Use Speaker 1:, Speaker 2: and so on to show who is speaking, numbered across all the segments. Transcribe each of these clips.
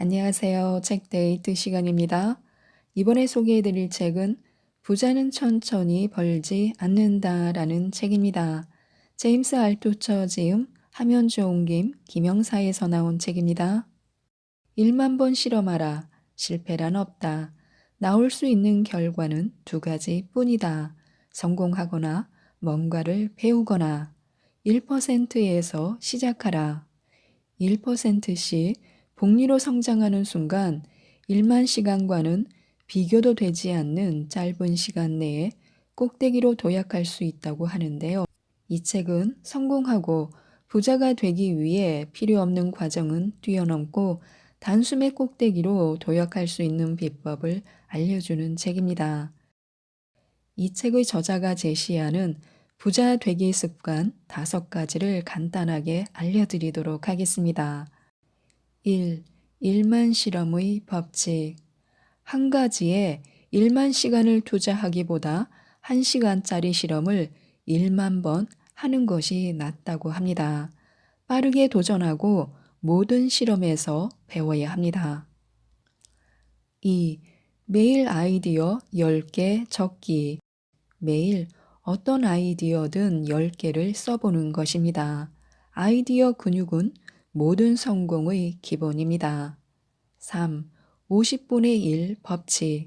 Speaker 1: 안녕하세요. 책데이트 시간입니다. 이번에 소개해드릴 책은 부자는 천천히 벌지 않는다라는 책입니다. 제임스 알투처 지음, 함현주 옮김, 김영사에서 나온 책입니다. 1만 번 실험하라. 실패란 없다. 나올 수 있는 결과는 두 가지 뿐이다. 성공하거나 뭔가를 배우거나 1%에서 시작하라. 1%씩 복리로 성장하는 순간 1만 시간과는 비교도 되지 않는 짧은 시간 내에 꼭대기로 도약할 수 있다고 하는데요. 이 책은 성공하고 부자가 되기 위해 필요 없는 과정은 뛰어넘고 단숨에 꼭대기로 도약할 수 있는 비법을 알려주는 책입니다. 이 책의 저자가 제시하는 부자 되기 습관 5가지를 간단하게 알려드리도록 하겠습니다. 1. 1만 실험의 법칙. 한 가지에 1만 시간을 투자하기보다 1시간짜리 실험을 1만 번 하는 것이 낫다고 합니다. 빠르게 도전하고 모든 실험에서 배워야 합니다. 2. 매일 아이디어 10개 적기. 매일 어떤 아이디어든 10개를 써보는 것입니다. 아이디어 근육은 모든 성공의 기본입니다. 3. 50분의 1 법칙.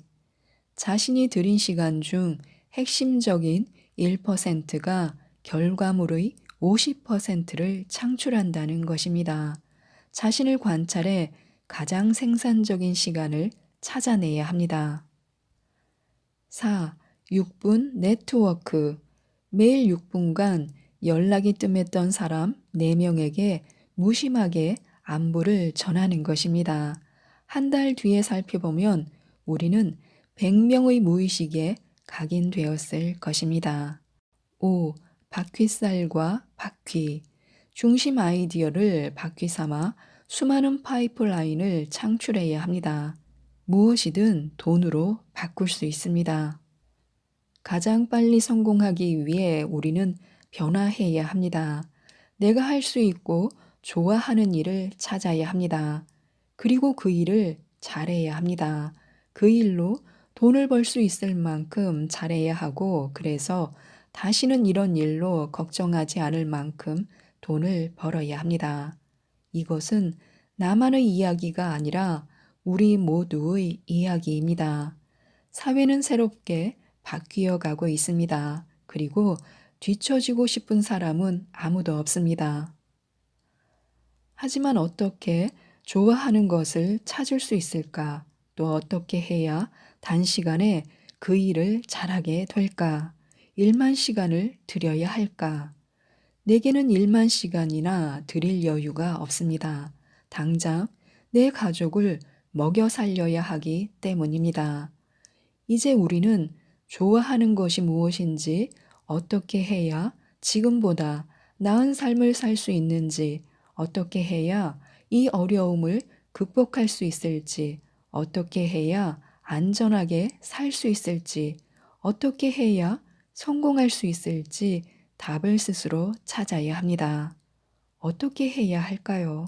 Speaker 1: 자신이 들인 시간 중 핵심적인 1%가 결과물의 50%를 창출한다는 것입니다. 자신을 관찰해 가장 생산적인 시간을 찾아내야 합니다. 4. 6분 네트워크. 매일 6분간 연락이 뜸했던 사람 4명에게 무심하게 안부를 전하는 것입니다. 한 달 뒤에 살펴보면 우리는 100명의 무의식에 각인되었을 것입니다. 5. 바퀴살과 바퀴. 중심 아이디어를 바퀴 삼아 수많은 파이프라인을 창출해야 합니다. 무엇이든 돈으로 바꿀 수 있습니다. 가장 빨리 성공하기 위해 우리는 변화해야 합니다. 내가 할 수 있고 좋아하는 일을 찾아야 합니다. 그리고 그 일을 잘해야 합니다. 그 일로 돈을 벌 수 있을 만큼 잘해야 하고, 그래서 다시는 이런 일로 걱정하지 않을 만큼 돈을 벌어야 합니다. 이것은 나만의 이야기가 아니라 우리 모두의 이야기입니다. 사회는 새롭게 바뀌어 가고 있습니다. 그리고 뒤처지고 싶은 사람은 아무도 없습니다. 하지만 어떻게 좋아하는 것을 찾을 수 있을까? 또 어떻게 해야 단시간에 그 일을 잘하게 될까? 1만 시간을 들여야 할까? 내게는 1만 시간이나 들일 여유가 없습니다. 당장 내 가족을 먹여 살려야 하기 때문입니다. 이제 우리는 좋아하는 것이 무엇인지, 어떻게 해야 지금보다 나은 삶을 살 수 있는지, 어떻게 해야 이 어려움을 극복할 수 있을지, 어떻게 해야 안전하게 살 수 있을지, 어떻게 해야 성공할 수 있을지 답을 스스로 찾아야 합니다. 어떻게 해야 할까요?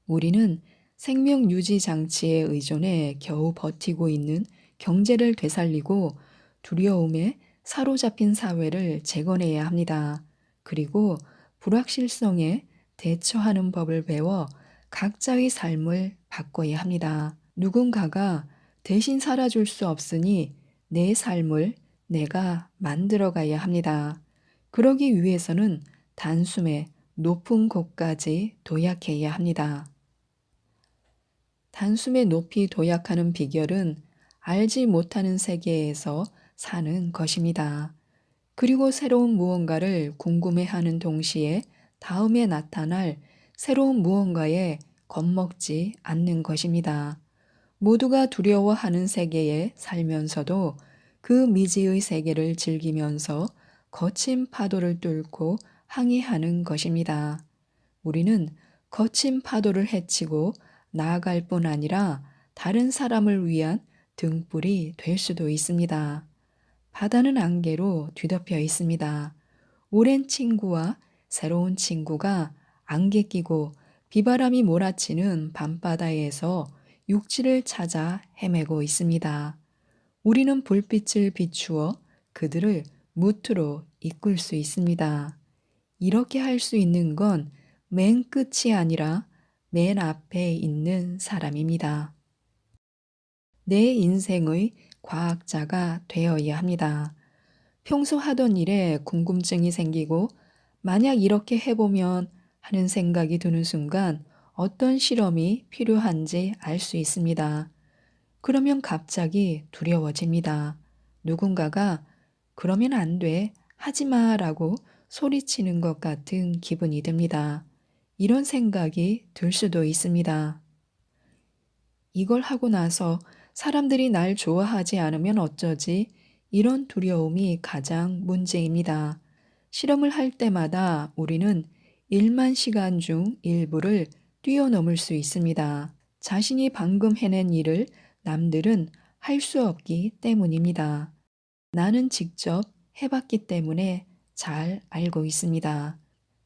Speaker 1: 우리는 생명 유지 장치에 의존해 겨우 버티고 있는 경제를 되살리고 두려움에 사로잡힌 사회를 재건해야 합니다. 그리고 불확실성에 대처하는 법을 배워 각자의 삶을 바꿔야 합니다. 누군가가 대신 살아줄 수 없으니 내 삶을 내가 만들어가야 합니다. 그러기 위해서는 단숨에 높은 곳까지 도약해야 합니다. 단숨에 높이 도약하는 비결은 알지 못하는 세계에서 사는 것입니다. 그리고 새로운 무언가를 궁금해하는 동시에 다음에 나타날 새로운 무언가에 겁먹지 않는 것입니다. 모두가 두려워하는 세계에 살면서도 그 미지의 세계를 즐기면서 거친 파도를 뚫고 항해하는 것입니다. 우리는 거친 파도를 헤치고 나아갈 뿐 아니라 다른 사람을 위한 등불이 될 수도 있습니다. 바다는 안개로 뒤덮여 있습니다. 오랜 친구와 새로운 친구가 안개 끼고 비바람이 몰아치는 밤바다에서 육지를 찾아 헤매고 있습니다. 우리는 불빛을 비추어 그들을 무트로 이끌 수 있습니다. 이렇게 할 수 있는 건 맨 끝이 아니라 맨 앞에 있는 사람입니다. 내 인생의 과학자가 되어야 합니다. 평소 하던 일에 궁금증이 생기고 만약 이렇게 해보면 하는 생각이 드는 순간 어떤 실험이 필요한지 알 수 있습니다. 그러면 갑자기 두려워집니다. 누군가가 그러면 안 돼, 하지 마라고 소리치는 것 같은 기분이 듭니다. 이런 생각이 들 수도 있습니다. 이걸 하고 나서 사람들이 날 좋아하지 않으면 어쩌지? 이런 두려움이 가장 문제입니다. 실험을 할 때마다 우리는 1만 시간 중 일부를 뛰어넘을 수 있습니다. 자신이 방금 해낸 일을 남들은 할 수 없기 때문입니다. 나는 직접 해봤기 때문에 잘 알고 있습니다.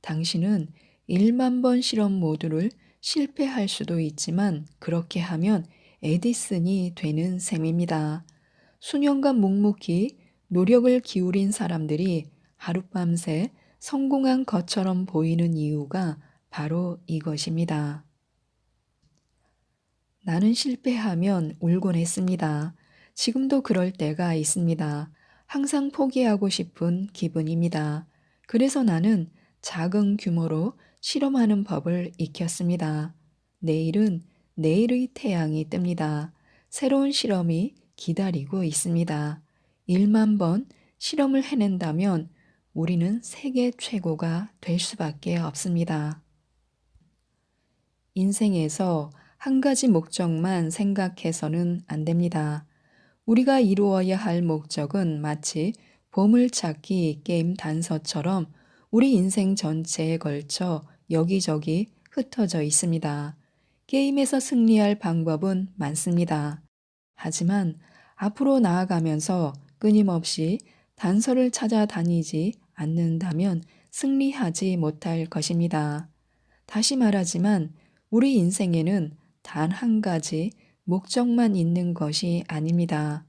Speaker 1: 당신은 1만 번 실험 모두를 실패할 수도 있지만 그렇게 하면 에디슨이 되는 셈입니다. 수년간 묵묵히 노력을 기울인 사람들이 하룻밤새 성공한 것처럼 보이는 이유가 바로 이것입니다. 나는 실패하면 울곤 했습니다. 지금도 그럴 때가 있습니다. 항상 포기하고 싶은 기분입니다. 그래서 나는 작은 규모로 실험하는 법을 익혔습니다. 내일은 내일의 태양이 뜹니다. 새로운 실험이 기다리고 있습니다. 1만 번 실험을 해낸다면 우리는 세계 최고가 될 수밖에 없습니다. 인생에서 한 가지 목적만 생각해서는 안 됩니다. 우리가 이루어야 할 목적은 마치 보물찾기 게임 단서처럼 우리 인생 전체에 걸쳐 여기저기 흩어져 있습니다. 게임에서 승리할 방법은 많습니다. 하지만 앞으로 나아가면서 끊임없이 단서를 찾아다니지 않는다면 승리하지 못할 것입니다. 다시 말하지만 우리 인생에는 단 한 가지 목적만 있는 것이 아닙니다.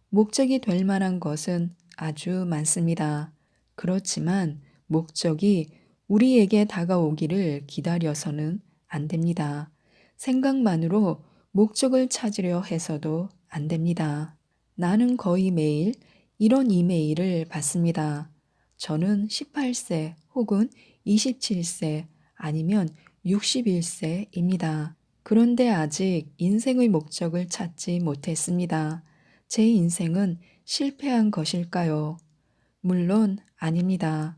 Speaker 1: 목적이 될 만한 것은 아주 많습니다. 그렇지만 목적이 우리에게 다가오기를 기다려서는 안 됩니다. 생각만으로 목적을 찾으려 해서도 안 됩니다. 나는 거의 매일 이런 이메일을 받습니다. 저는 18세 혹은 27세 아니면 61세입니다. 그런데 아직 인생의 목적을 찾지 못했습니다. 제 인생은 실패한 것일까요? 물론 아닙니다.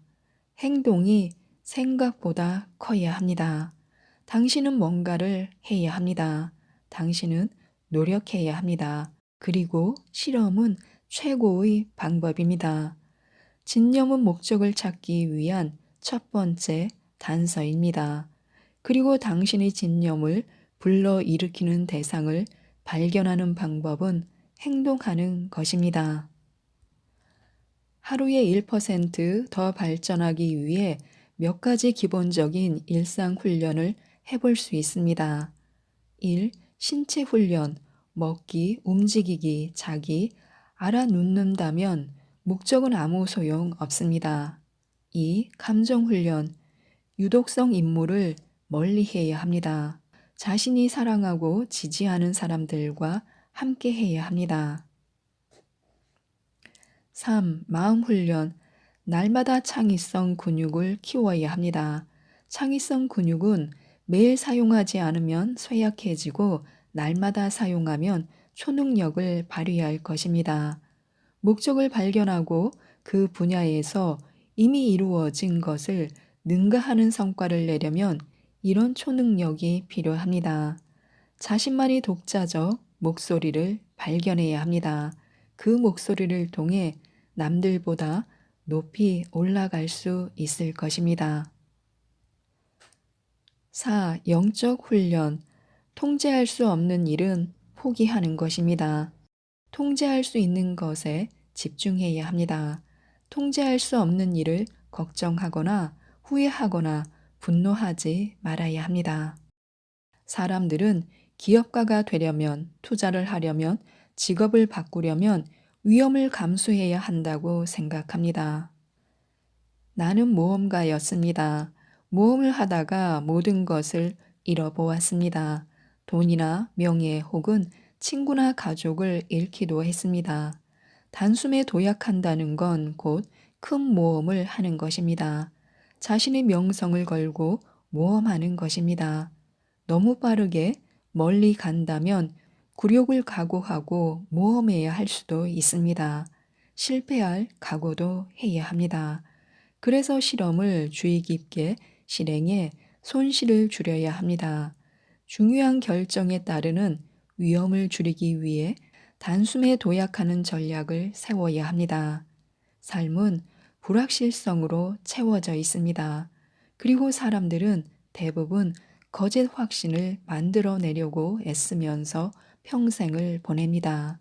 Speaker 1: 행동이 생각보다 커야 합니다. 당신은 뭔가를 해야 합니다. 당신은 노력해야 합니다. 그리고 실험은 최고의 방법입니다. 진념은 목적을 찾기 위한 첫 번째 단서입니다. 그리고 당신의 진념을 불러일으키는 대상을 발견하는 방법은 행동하는 것입니다. 하루에 1%더 발전하기 위해 몇 가지 기본적인 일상 훈련을 해볼 수 있습니다. 1. 신체 훈련, 먹기, 움직이기, 자기, 알아놓는다면 목적은 아무 소용 없습니다. 2. 감정 훈련, 유독성 인물을 멀리해야 합니다. 자신이 사랑하고 지지하는 사람들과 함께 해야 합니다. 3. 마음 훈련. 날마다 창의성 근육을 키워야 합니다. 창의성 근육은 매일 사용하지 않으면 쇠약해지고 날마다 사용하면 초능력을 발휘할 것입니다. 목적을 발견하고 그 분야에서 이미 이루어진 것을 능가하는 성과를 내려면 이런 초능력이 필요합니다. 자신만의 독자적 목소리를 발견해야 합니다. 그 목소리를 통해 남들보다 높이 올라갈 수 있을 것입니다. 4. 영적 훈련. 통제할 수 없는 일은 포기하는 것입니다. 통제할 수 있는 것에 집중해야 합니다. 통제할 수 없는 일을 걱정하거나 후회하거나 분노하지 말아야 합니다. 사람들은 기업가가 되려면, 투자를 하려면, 직업을 바꾸려면 위험을 감수해야 한다고 생각합니다. 나는 모험가였습니다. 모험을 하다가 모든 것을 잃어보았습니다. 돈이나 명예 혹은 친구나 가족을 잃기도 했습니다. 단숨에 도약한다는 건 곧 큰 모험을 하는 것입니다. 자신의 명성을 걸고 모험하는 것입니다. 너무 빠르게 멀리 간다면 굴욕을 각오하고 모험해야 할 수도 있습니다. 실패할 각오도 해야 합니다. 그래서 실험을 주의 깊게 실행해 손실을 줄여야 합니다. 중요한 결정에 따르는 위험을 줄이기 위해 단숨에 도약하는 전략을 세워야 합니다. 삶은 불확실성으로 채워져 있습니다. 그리고 사람들은 대부분 거짓 확신을 만들어내려고 애쓰면서 평생을 보냅니다.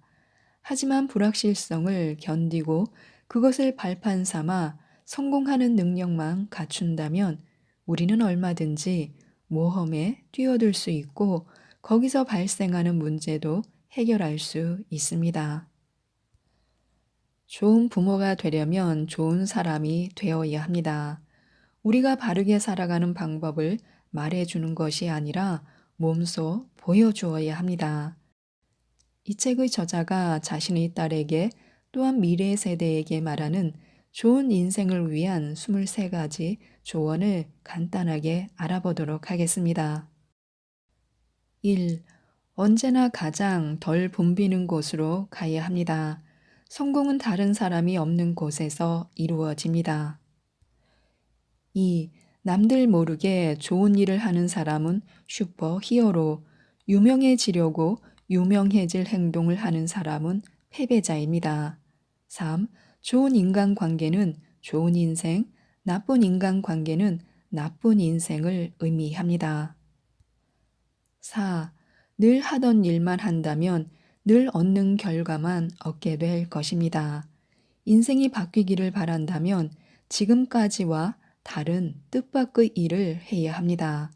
Speaker 1: 하지만 불확실성을 견디고 그것을 발판 삼아 성공하는 능력만 갖춘다면 우리는 얼마든지 모험에 뛰어들 수 있고 거기서 발생하는 문제도 해결할 수 있습니다. 좋은 부모가 되려면 좋은 사람이 되어야 합니다. 우리가 바르게 살아가는 방법을 말해주는 것이 아니라 몸소 보여주어야 합니다. 이 책의 저자가 자신의 딸에게 또한 미래 세대에게 말하는 좋은 인생을 위한 23가지 조언을 간단하게 알아보도록 하겠습니다. 1. 언제나 가장 덜 붐비는 곳으로 가야 합니다. 성공은 다른 사람이 없는 곳에서 이루어집니다. 2. 남들 모르게 좋은 일을 하는 사람은 슈퍼 히어로, 유명해지려고 유명해질 행동을 하는 사람은 패배자입니다. 3. 좋은 인간관계는 좋은 인생, 나쁜 인간관계는 나쁜 인생을 의미합니다. 4. 늘 하던 일만 한다면 늘 얻는 결과만 얻게 될 것입니다. 인생이 바뀌기를 바란다면 지금까지와 다른 뜻밖의 일을 해야 합니다.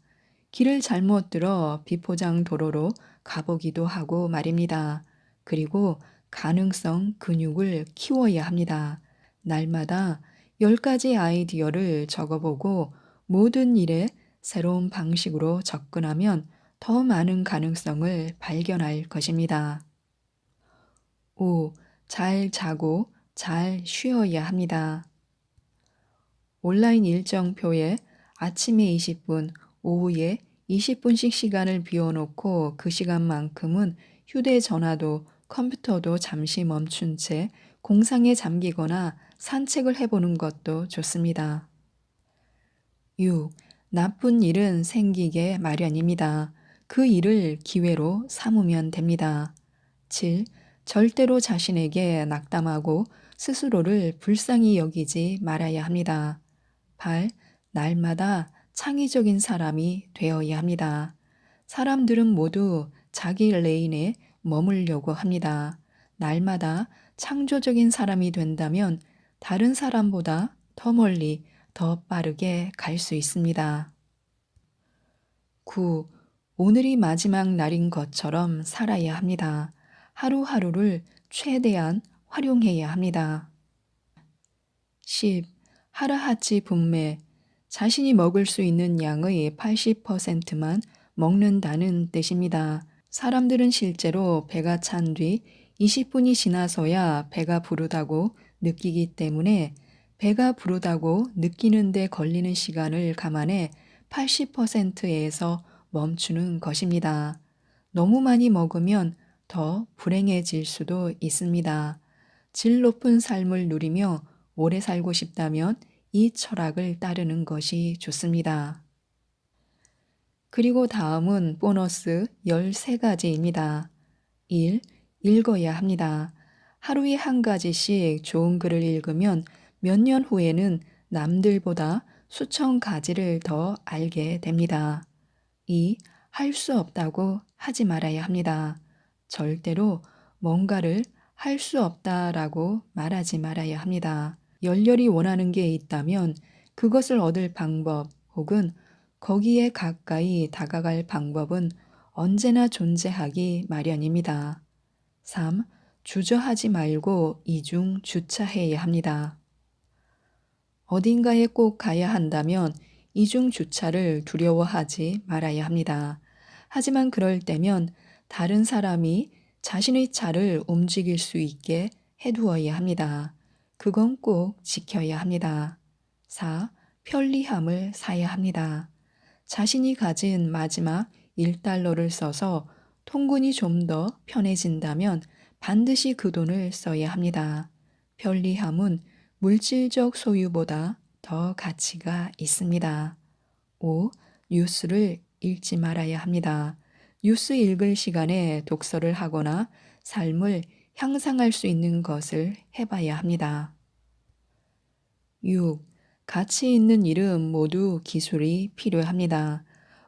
Speaker 1: 길을 잘못 들어 비포장 도로로 가보기도 하고 말입니다. 그리고 가능성 근육을 키워야 합니다. 날마다 10가지 아이디어를 적어보고 모든 일에 새로운 방식으로 접근하면 더 많은 가능성을 발견할 것입니다. 5. 잘 자고 잘 쉬어야 합니다. 온라인 일정표에 아침에 20분, 오후에 20분씩 시간을 비워놓고 그 시간만큼은 휴대전화도 컴퓨터도 잠시 멈춘 채 공상에 잠기거나 산책을 해보는 것도 좋습니다. 6. 나쁜 일은 생기게 마련입니다. 그 일을 기회로 삼으면 됩니다. 7. 절대로 자신에게 낙담하고 스스로를 불쌍히 여기지 말아야 합니다. 8. 날마다 창의적인 사람이 되어야 합니다. 사람들은 모두 자기 레인에 머물려고 합니다. 날마다 창조적인 사람이 된다면 다른 사람보다 더 멀리, 더 빠르게 갈 수 있습니다. 9. 오늘이 마지막 날인 것처럼 살아야 합니다. 하루하루를 최대한 활용해야 합니다. 10. 하루하치 분매. 자신이 먹을 수 있는 양의 80%만 먹는다는 뜻입니다. 사람들은 실제로 배가 찬 뒤 20분이 지나서야 배가 부르다고 느끼기 때문에 배가 부르다고 느끼는데 걸리는 시간을 감안해 80%에서 멈추는 것입니다. 너무 많이 먹으면 더 불행해질 수도 있습니다. 질 높은 삶을 누리며 오래 살고 싶다면 이 철학을 따르는 것이 좋습니다. 그리고 다음은 보너스 13가지입니다. 1. 읽어야 합니다. 하루에 한 가지씩 좋은 글을 읽으면 몇 년 후에는 남들보다 수천 가지를 더 알게 됩니다. 2. 할 수 없다고 하지 말아야 합니다. 절대로 뭔가를 할 수 없다라고 말하지 말아야 합니다. 열렬히 원하는 게 있다면 그것을 얻을 방법 혹은 거기에 가까이 다가갈 방법은 언제나 존재하기 마련입니다. 3. 주저하지 말고 이중 주차해야 합니다. 어딘가에 꼭 가야 한다면 이중 주차를 두려워하지 말아야 합니다. 하지만 그럴 때면 다른 사람이 자신의 차를 움직일 수 있게 해두어야 합니다. 그건 꼭 지켜야 합니다. 4. 편리함을 사야 합니다. 자신이 가진 마지막 1달러를 써서 통근이 좀 더 편해진다면 반드시 그 돈을 써야 합니다. 편리함은 물질적 소유보다 더 가치가 있습니다. 5. 뉴스를 읽지 말아야 합니다. 뉴스 읽을 시간에 독서를 하거나 삶을 향상할 수 있는 것을 해봐야 합니다. 6. 가치 있는 일은 모두 기술이 필요합니다.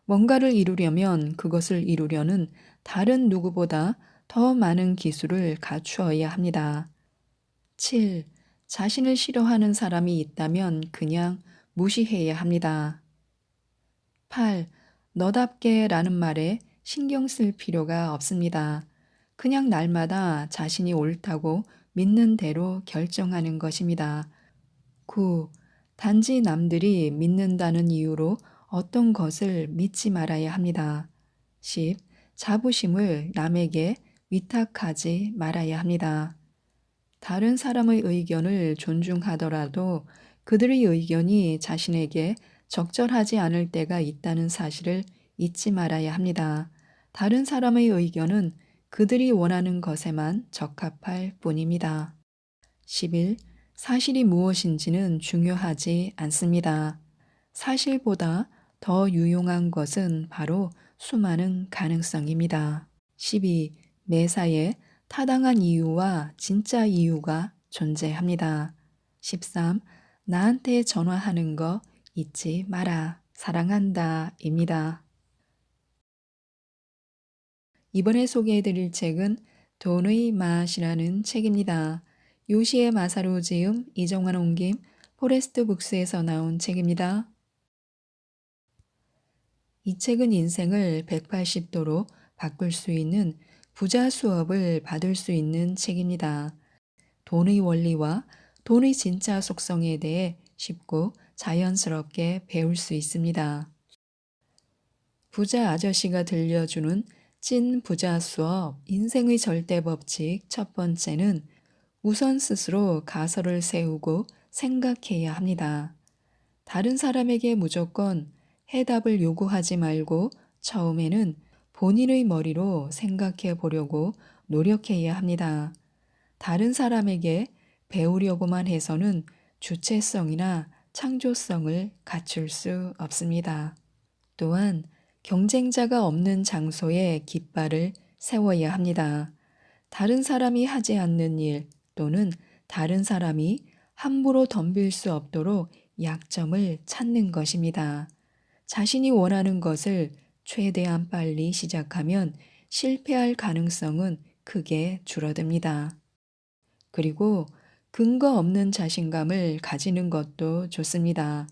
Speaker 1: 뭔가를 이루려면 그것을 이루려는 다른 누구보다 더 많은 기술을 갖추어야 합니다. 7. 자신을 싫어하는 사람이 있다면 그냥 무시해야 합니다. 8. 너답게 라는 말에 신경 쓸 필요가 없습니다. 그냥 날마다 자신이 옳다고 믿는 대로 결정하는 것입니다. 9. 단지 남들이 믿는다는 이유로 어떤 것을 믿지 말아야 합니다. 10. 자부심을 남에게 위탁하지 말아야 합니다. 다른 사람의 의견을 존중하더라도 그들의 의견이 자신에게 적절하지 않을 때가 있다는 사실을 잊지 말아야 합니다. 다른 사람의 의견은 그들이 원하는 것에만 적합할 뿐입니다. 11. 사실이 무엇인지는 중요하지 않습니다. 사실보다 더 유용한 것은 바로 수많은 가능성입니다. 12. 매사에 타당한 이유와 진짜 이유가 존재합니다. 13. 나한테 전화하는 거 잊지 마라. 사랑한다. 입니다. 이번에 소개해드릴 책은 돈의 맛이라는 책입니다. 요시의 마사루 지음, 이정환 옮김, 포레스트 북스에서 나온 책입니다. 이 책은 인생을 180도로 바꿀 수 있는 부자 수업을 받을 수 있는 책입니다. 돈의 원리와 돈의 진짜 속성에 대해 쉽고 자연스럽게 배울 수 있습니다. 부자 아저씨가 들려주는 찐 부자 수업 인생의 절대 법칙 첫 번째는 우선 스스로 가설을 세우고 생각해야 합니다. 다른 사람에게 무조건 해답을 요구하지 말고 처음에는 본인의 머리로 생각해 보려고 노력해야 합니다. 다른 사람에게 배우려고만 해서는 주체성이나 창조성을 갖출 수 없습니다. 또한 경쟁자가 없는 장소에 깃발을 세워야 합니다. 다른 사람이 하지 않는 일 또는 다른 사람이 함부로 덤빌 수 없도록 약점을 찾는 것입니다. 자신이 원하는 것을 최대한 빨리 시작하면 실패할 가능성은 크게 줄어듭니다. 그리고 근거 없는 자신감을 가지는 것도 좋습니다.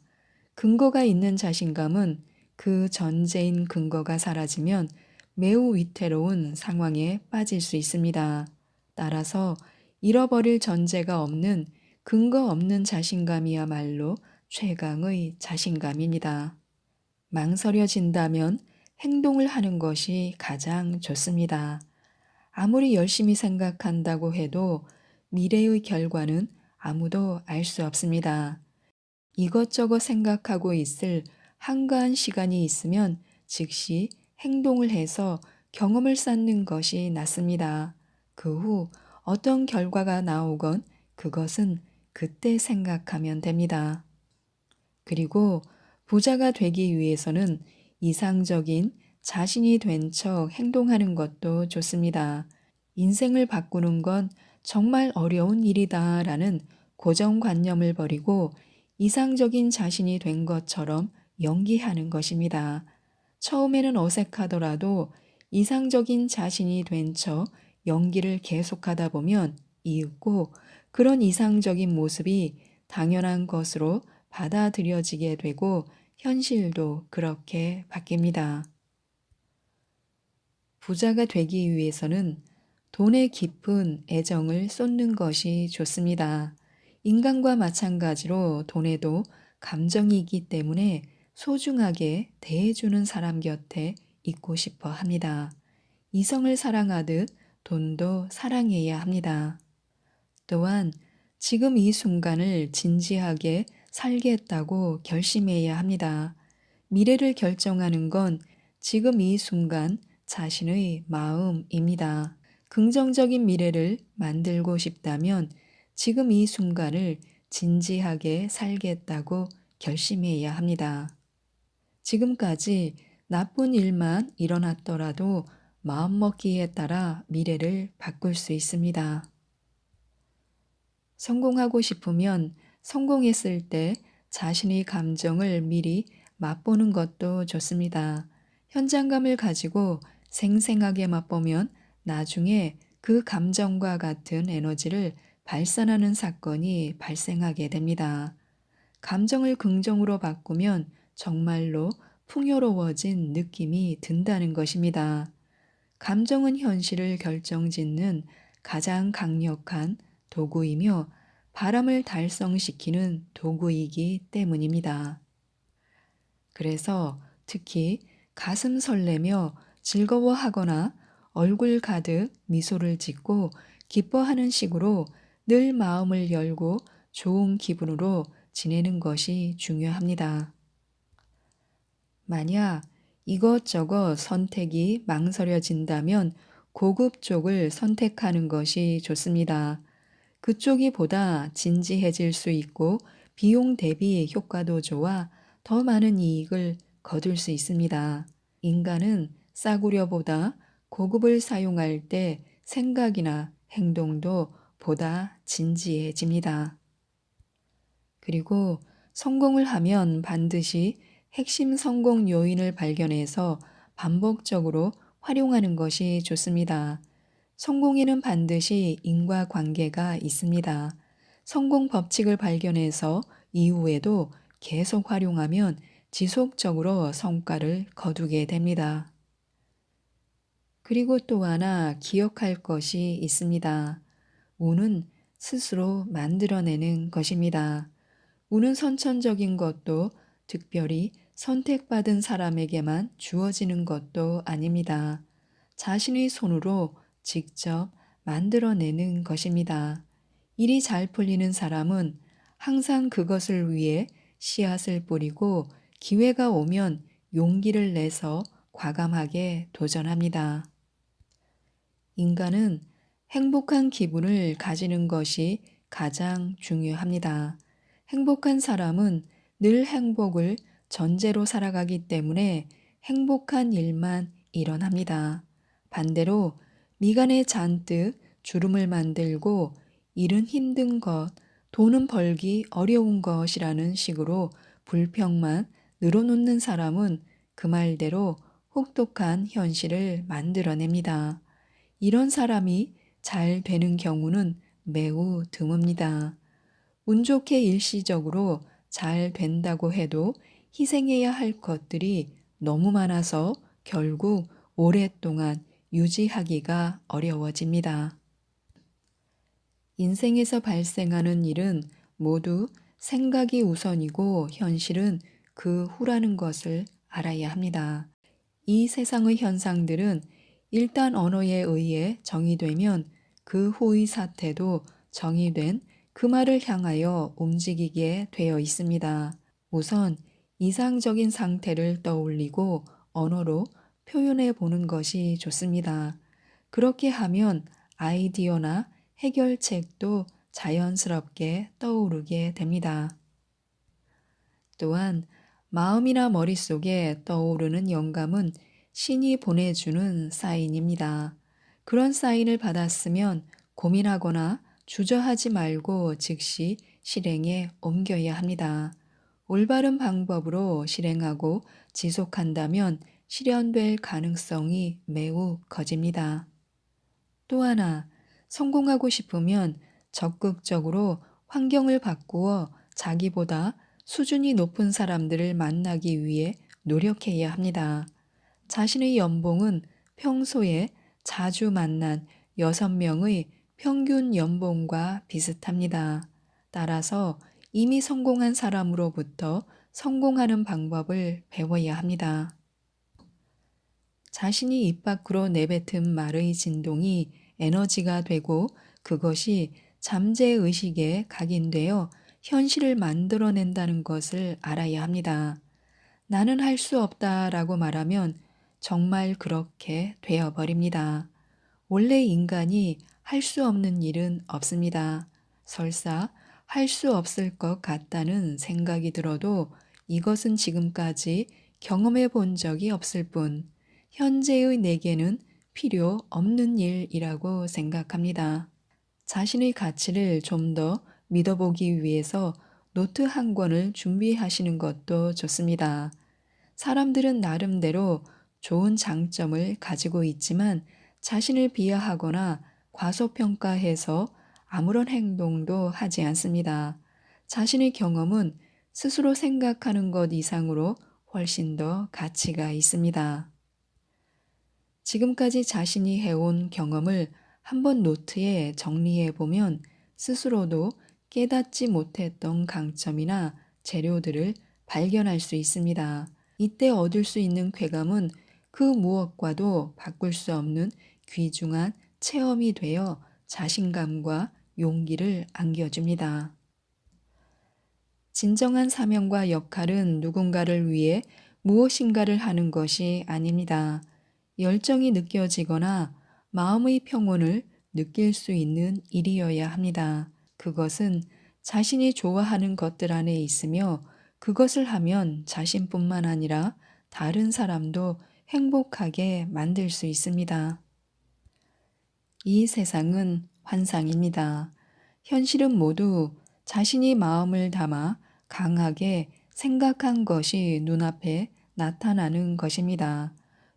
Speaker 1: 근거가 있는 자신감은 그 전제인 근거가 사라지면 매우 위태로운 상황에 빠질 수 있습니다. 따라서 잃어버릴 전제가 없는 근거 없는 자신감이야말로 최강의 자신감입니다. 망설여진다면 행동을 하는 것이 가장 좋습니다. 아무리 열심히 생각한다고 해도 미래의 결과는 아무도 알 수 없습니다. 이것저것 생각하고 있을 한가한 시간이 있으면 즉시 행동을 해서 경험을 쌓는 것이 낫습니다. 그 후 어떤 결과가 나오건 그것은 그때 생각하면 됩니다. 그리고 부자가 되기 위해서는 이상적인 자신이 된 척 행동하는 것도 좋습니다. 인생을 바꾸는 건 정말 어려운 일이다라는 고정관념을 버리고 이상적인 자신이 된 것처럼 연기하는 것입니다. 처음에는 어색하더라도 이상적인 자신이 된 척 연기를 계속하다 보면 이윽고 그런 이상적인 모습이 당연한 것으로 받아들여지게 되고 현실도 그렇게 바뀝니다. 부자가 되기 위해서는 돈에 깊은 애정을 쏟는 것이 좋습니다. 인간과 마찬가지로 돈에도 감정이 있기 때문에 소중하게 대해주는 사람 곁에 있고 싶어 합니다. 이성을 사랑하듯 돈도 사랑해야 합니다. 또한 지금 이 순간을 진지하게 살겠다고 결심해야 합니다. 미래를 결정하는 건 지금 이 순간 자신의 마음입니다. 긍정적인 미래를 만들고 싶다면 지금 이 순간을 진지하게 살겠다고 결심해야 합니다. 지금까지 나쁜 일만 일어났더라도 마음먹기에 따라 미래를 바꿀 수 있습니다. 성공하고 싶으면 성공했을 때 자신의 감정을 미리 맛보는 것도 좋습니다. 현장감을 가지고 생생하게 맛보면 나중에 그 감정과 같은 에너지를 발산하는 사건이 발생하게 됩니다. 감정을 긍정으로 바꾸면 정말로 풍요로워진 느낌이 든다는 것입니다. 감정은 현실을 결정짓는 가장 강력한 도구이며 바람을 달성시키는 도구이기 때문입니다. 그래서 특히 가슴 설레며 즐거워하거나 얼굴 가득 미소를 짓고 기뻐하는 식으로 늘 마음을 열고 좋은 기분으로 지내는 것이 중요합니다. 만약 이것저것 선택이 망설여진다면 고급 쪽을 선택하는 것이 좋습니다. 그쪽이 보다 진지해질 수 있고 비용 대비 효과도 좋아 더 많은 이익을 거둘 수 있습니다. 인간은 싸구려보다 고급을 사용할 때 생각이나 행동도 보다 진지해집니다. 그리고 성공을 하면 반드시 핵심 성공 요인을 발견해서 반복적으로 활용하는 것이 좋습니다. 성공에는 반드시 인과관계가 있습니다. 성공 법칙을 발견해서 이후에도 계속 활용하면 지속적으로 성과를 거두게 됩니다. 그리고 또 하나 기억할 것이 있습니다. 운은 스스로 만들어내는 것입니다. 운은 선천적인 것도 특별히 선택받은 사람에게만 주어지는 것도 아닙니다. 자신의 손으로 직접 만들어내는 것입니다. 일이 잘 풀리는 사람은 항상 그것을 위해 씨앗을 뿌리고 기회가 오면 용기를 내서 과감하게 도전합니다. 인간은 행복한 기분을 가지는 것이 가장 중요합니다. 행복한 사람은 늘 행복을 전제로 살아가기 때문에 행복한 일만 일어납니다. 반대로 미간에 잔뜩 주름을 만들고 일은 힘든 것, 돈은 벌기 어려운 것이라는 식으로 불평만 늘어놓는 사람은 그 말대로 혹독한 현실을 만들어냅니다. 이런 사람이 잘 되는 경우는 매우 드뭅니다. 운 좋게 일시적으로 잘 된다고 해도 희생해야 할 것들이 너무 많아서 결국 오랫동안 유지하기가 어려워집니다. 인생에서 발생하는 일은 모두 생각이 우선이고 현실은 그 후라는 것을 알아야 합니다. 이 세상의 현상들은 일단 언어에 의해 정의되면 그 후의 사태도 정의된 그 말을 향하여 움직이게 되어 있습니다. 우선 이상적인 상태를 떠올리고 언어로 표현해 보는 것이 좋습니다. 그렇게 하면 아이디어나 해결책도 자연스럽게 떠오르게 됩니다. 또한 마음이나 머릿속에 떠오르는 영감은 신이 보내주는 사인입니다. 그런 사인을 받았으면 고민하거나 주저하지 말고 즉시 실행에 옮겨야 합니다. 올바른 방법으로 실행하고 지속한다면 실현될 가능성이 매우 커집니다. 또 하나, 성공하고 싶으면 적극적으로 환경을 바꾸어 자기보다 수준이 높은 사람들을 만나기 위해 노력해야 합니다. 자신의 연봉은 평소에 자주 만난 6명의 평균 연봉과 비슷합니다. 따라서 이미 성공한 사람으로부터 성공하는 방법을 배워야 합니다. 자신이 입 밖으로 내뱉은 말의 진동이 에너지가 되고 그것이 잠재의식에 각인되어 현실을 만들어낸다는 것을 알아야 합니다. 나는 할 수 없다라고 말하면 정말 그렇게 되어버립니다. 원래 인간이 할 수 없는 일은 없습니다. 설사 할 수 없을 것 같다는 생각이 들어도 이것은 지금까지 경험해 본 적이 없을 뿐, 현재의 내게는 필요 없는 일이라고 생각합니다. 자신의 가치를 좀 더 믿어보기 위해서 노트 한 권을 준비하시는 것도 좋습니다. 사람들은 나름대로 좋은 장점을 가지고 있지만 자신을 비하하거나 과소평가해서 아무런 행동도 하지 않습니다. 자신의 경험은 스스로 생각하는 것 이상으로 훨씬 더 가치가 있습니다. 지금까지 자신이 해온 경험을 한번 노트에 정리해 보면 스스로도 깨닫지 못했던 강점이나 재료들을 발견할 수 있습니다. 이때 얻을 수 있는 쾌감은 그 무엇과도 바꿀 수 없는 귀중한 체험이 되어 자신감과 용기를 안겨줍니다. 진정한 사명과 역할은 누군가를 위해 무엇인가를 하는 것이 아닙니다. 열정이 느껴지거나 마음의 평온을 느낄 수 있는 일이어야 합니다. 그것은 자신이 좋아하는 것들 안에 있으며 그것을 하면 자신뿐만 아니라 다른 사람도 행복하게 만들 수 있습니다. 이 세상은 환상입니다. 현실은 모두 자신이 마음을 담아 강하게 생각한 것이 눈앞에 나타나는 것입니다.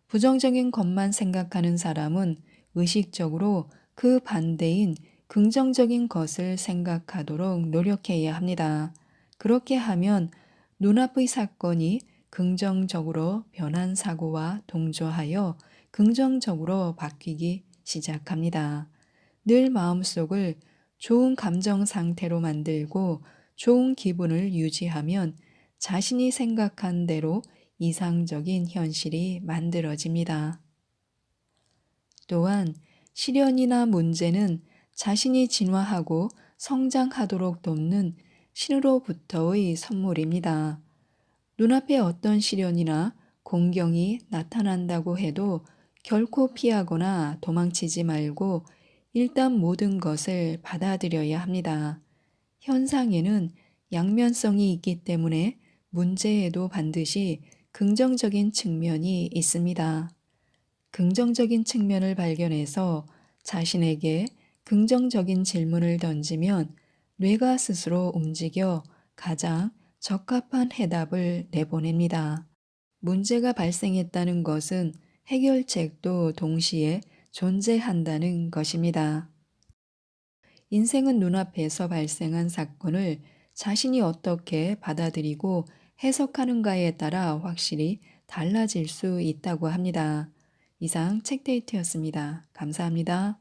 Speaker 1: 부정적인 것만 생각하는 사람은 의식적으로 그 반대인 긍정적인 것을 생각하도록 노력해야 합니다. 그렇게 하면 눈앞의 사건이 긍정적으로 변한 사고와 동조하여 긍정적으로 바뀌기 시작합니다. 늘 마음속을 좋은 감정 상태로 만들고 좋은 기분을 유지하면 자신이 생각한 대로 이상적인 현실이 만들어집니다. 또한 시련이나 문제는 자신이 진화하고 성장하도록 돕는 신으로부터의 선물입니다. 눈앞에 어떤 시련이나 공경이 나타난다고 해도 결코 피하거나 도망치지 말고 일단 모든 것을 받아들여야 합니다. 현상에는 양면성이 있기 때문에 문제에도 반드시 긍정적인 측면이 있습니다. 긍정적인 측면을 발견해서 자신에게 긍정적인 질문을 던지면 뇌가 스스로 움직여 가장 적합한 해답을 내보냅니다. 문제가 발생했다는 것은 해결책도 동시에 존재한다는 것입니다. 인생은 눈앞에서 발생한 사건을 자신이 어떻게 받아들이고 해석하는가에 따라 확실히 달라질 수 있다고 합니다. 이상 책데이트였습니다. 감사합니다.